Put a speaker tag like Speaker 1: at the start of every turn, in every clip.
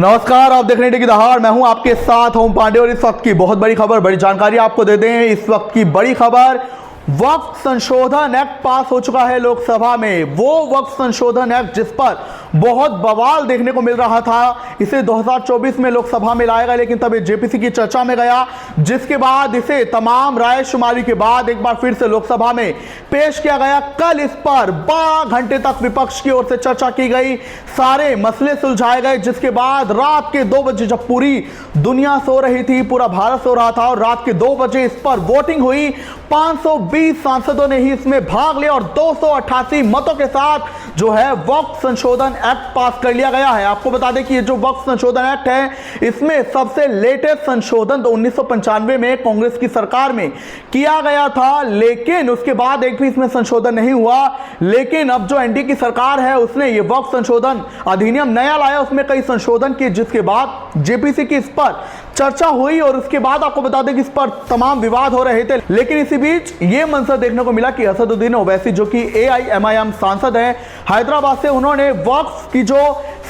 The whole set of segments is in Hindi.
Speaker 1: नमस्कार, आप देख रहे हैं की दहाड़। मैं हूं आपके साथ ओम पांडे और इस वक्त की बहुत बड़ी खबर, बड़ी जानकारी आपको दे दें। इस वक्त की बड़ी खबर, वक्फ संशोधन एक्ट पास हो चुका है लोकसभा में। वो वक्फ संशोधन एक्ट जिस पर बहुत बवाल देखने को मिल रहा था, इसे 2024 में लोकसभा में लाया गया, लेकिन तब जेपीसी की चर्चा में गया, जिसके बाद इसे तमाम राय शुमारी के बाद एक बार फिर से लोकसभा में पेश किया गया। कल इस पर 12 घंटे तक विपक्ष की ओर से चर्चा की गई, सारे मसले सुलझाए गए, जिसके बाद रात के 2 बजे जब पूरी दुनिया सो रही थी, पूरा भारत सो रहा था, और रात के 2 बजे इस पर वोटिंग हुई। 520 सांसदों ने ही इसमें भाग लिया और 288 मतों के साथ जो है वक्फ संशोधन एक्ट पास कर लिया गया है। आपको बता दें कि ये जो वक्फ संशोधन एक्ट है, इसमें सबसे लेटेस्ट संशोधन तो 1995 में कांग्रेस की सरकार में किया गया था, लेकिन उसके बाद एक भी इसमें संशोधन नहीं हुआ। लेकिन अब जो एनडीए की सरकार है, उसने ये वक्फ संशोधन अधिनियम नया लाया, उसमें कई संशोधन किए, जिसके बाद जेपीसी की इस पर चर्चा हुई और उसके बाद आपको बता दें कि इस पर तमाम विवाद हो रहे थे। लेकिन इसी बीच ये मंजर देखने को मिला कि असदुद्दीन ओवैसी, जो कि एआईएमआईएम सांसद हैं हैदराबाद से, उन्होंने वक्फ की जो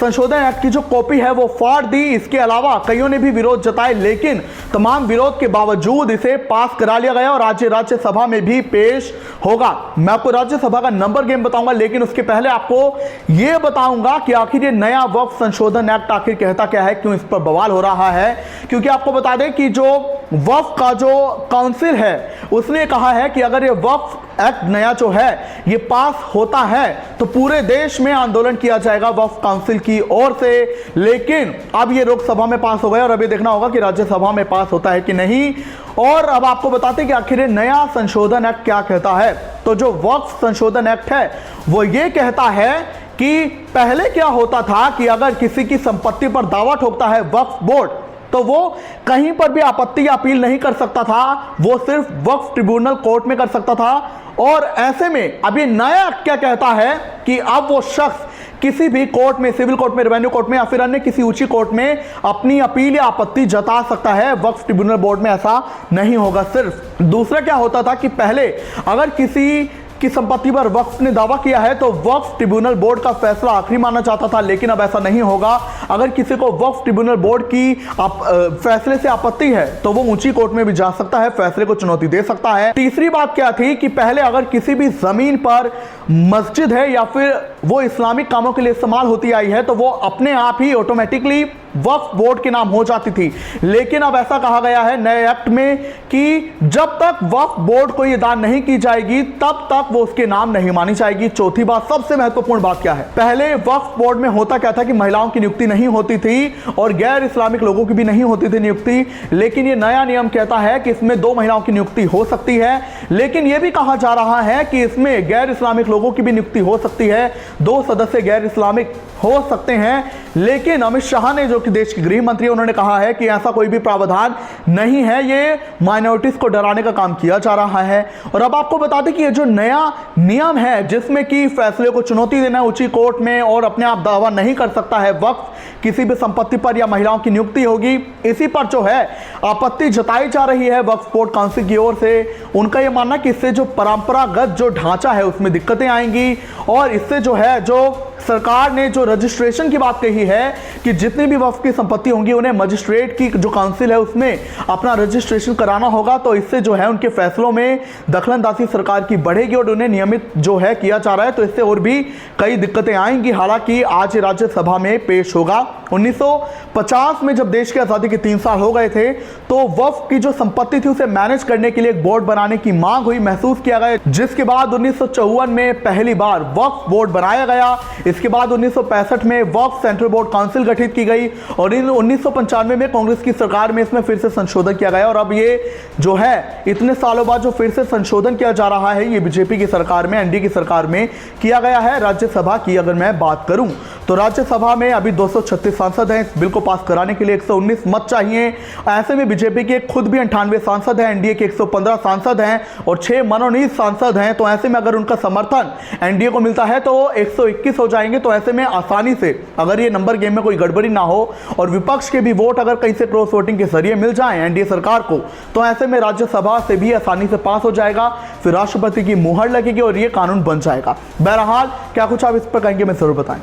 Speaker 1: संशोधन एक्ट की जो कॉपी है वो फाड़ दी। इसके अलावा कईयों ने भी विरोध जताए, लेकिन तमाम विरोध के बावजूद इसे पास करा लिया गया और आज राज्यसभा में भी पेश होगा। मैं आपको राज्यसभा का नंबर गेम बताऊंगा, लेकिन उसके पहले आपको यह बताऊंगा कि आखिर ये नया वक्फ संशोधन एक्ट आखिर कहता क्या है, क्यों इस पर बवाल हो रहा है। क्योंकि आपको बता दें कि जो वक्फ का जो काउंसिल है, उसने कहा है कि अगर ये वक्फ एक्ट नया जो है ये पास होता है तो पूरे देश में आंदोलन किया जाएगा वक्फ काउंसिल की ओर से। लेकिन अब ये लोकसभा में पास हो गया और अभी देखना होगा कि राज्यसभा में पास होता है कि नहीं। और अब आपको बताते हैं कि आखिर नया संशोधन एक्ट क्या कहता है। तो जो वक्फ संशोधन एक्ट है वो ये कहता है कि पहले क्या होता था कि अगर किसी की संपत्ति पर दावा ठोकता है वक्फ बोर्ड, तो वो कहीं पर भी आपत्ति या अपील नहीं कर सकता था, वो सिर्फ वक्फ ट्रिब्यूनल कोर्ट में कर सकता था। और ऐसे में अब ये नया क्या कहता है कि अब वो शख्स किसी भी कोर्ट में, सिविल कोर्ट में, रेवेन्यू कोर्ट में या फिर अन्य किसी ऊंची कोर्ट में अपनी अपील या आपत्ति जता सकता है। वक्फ ट्रिब्यूनल बोर्ड में ऐसा नहीं होगा। सिर्फ दूसरा क्या होता था कि पहले अगर किसी की संपत्ति पर वक्फ ने दावा किया है तो वक्फ ट्रिब्यूनल बोर्ड का फैसला आखिरी माना जाता था, लेकिन अब ऐसा नहीं होगा। अगर किसी को वक्फ ट्रिब्यूनल बोर्ड की फैसले से आपत्ति है तो वो ऊंची कोर्ट में भी जा सकता है, फैसले को चुनौती दे सकता है। तीसरी बात क्या थी कि पहले अगर किसी भी जमीन पर मस्जिद है या फिर वो इस्लामिक कामों के लिए इस्तेमाल होती आई है तो वो अपने आप ही ऑटोमेटिकली वक्फ बोर्ड के नाम हो जाती थी। लेकिन अब ऐसा कहा गया है नए एक्ट में कि जब तक वक्फ बोर्ड को ये दान नहीं की जाएगी तब तक वो उसके नाम नहीं मानी जाएगी। चौथी बात, सबसे महत्वपूर्ण बात क्या है, पहले वक्फ बोर्ड में होता क्या था कि महिलाओं की नियुक्ति नहीं होती थी और गैर इस्लामिक लोगों की भी नहीं होती थी नियुक्ति। लेकिन ये नया नियम कहता है कि इसमें 2 महिलाओं की नियुक्ति हो सकती है। लेकिन यह भी कहा जा रहा है कि इसमें गैर इस्लामिक लोगों की भी नियुक्ति हो सकती है, 2 सदस्य गैर इस्लामिक हो सकते हैं। लेकिन अमित शाह ने, जो कि देश के गृह मंत्री, उन्होंने कहा है कि ऐसा कोई भी प्रावधान नहीं है, ये माइनॉरिटीज को डराने का काम किया जा रहा है। और अब आपको बता दें कि ये जो नया नियम है जिसमें कि फैसले को चुनौती देना ऊंची कोर्ट में और अपने आप दावा नहीं कर सकता है वक्फ किसी भी संपत्ति पर या महिलाओं की नियुक्ति होगी, इसी पर जो है आपत्ति जताई जा रही है वक्फ बोर्ड काउंसिल की ओर से। उनका यह मानना कि इससे जो परंपरागत जो ढांचा है उसमें दिक्कतें आएंगी और इससे जो है, जो सरकार ने जो रजिस्ट्रेशन की बात कही है कि जितनी भी वक्फ की संपत्ति होंगी उन्हें मजिस्ट्रेट की जो काउंसिल है उसमें अपना रजिस्ट्रेशन कराना होगा, तो इससे जो है उनके फैसलों में दखलंदाजी सरकार की बढ़ेगी और उन्हें नियमित जो है किया जा रहा है, तो इससे और भी कई दिक्कतें आएंगी। हालांकि आज राज्यसभा में पेश होगा। 1950 में जब देश की आज़ादी के 3 साल हो गए थे तो वक्फ की जो संपत्ति थी उसे मैनेज करने के लिए एक बोर्ड बनाने की मांग हुई, महसूस किया गया, जिसके बाद 1954 में पहली बार वक्फ बोर्ड बनाया गया। इसके बाद 1965 में वक्फ सेंट्रल बोर्ड काउंसिल गठित की गई और 1995 में कांग्रेस की सरकार में इसमें फिर से संशोधन किया गया। और अब ये जो है इतने सालों बाद जो फिर से संशोधन किया जा रहा है, ये बीजेपी की सरकार में, एनडीए की सरकार में किया गया है। राज्यसभा की अगर मैं बात करूं तो राज्यसभा में अभी 236 सांसद हैं। इस बिल को पास कराने के लिए 119 मत चाहिए। ऐसे में बीजेपी के खुद भी 98 सांसद हैं, एनडीए के 115 सांसद हैं और 6 मनोनीत सांसद हैं। तो ऐसे में अगर उनका समर्थन एनडीए को मिलता है तो 121 हो जाएंगे। तो ऐसे में आसानी से, अगर ये नंबर गेम में कोई गड़बड़ी ना हो और विपक्ष के भी वोट अगर कहीं से क्रॉस वोटिंग के जरिए मिल जाए एनडीए सरकार को, तो ऐसे में राज्यसभा से भी आसानी से पास हो जाएगा, फिर राष्ट्रपति की मुहर लगेगी और ये कानून बन जाएगा। बहरहाल क्या कुछ आप इस पर कहेंगे, मैं जरूर बताएं।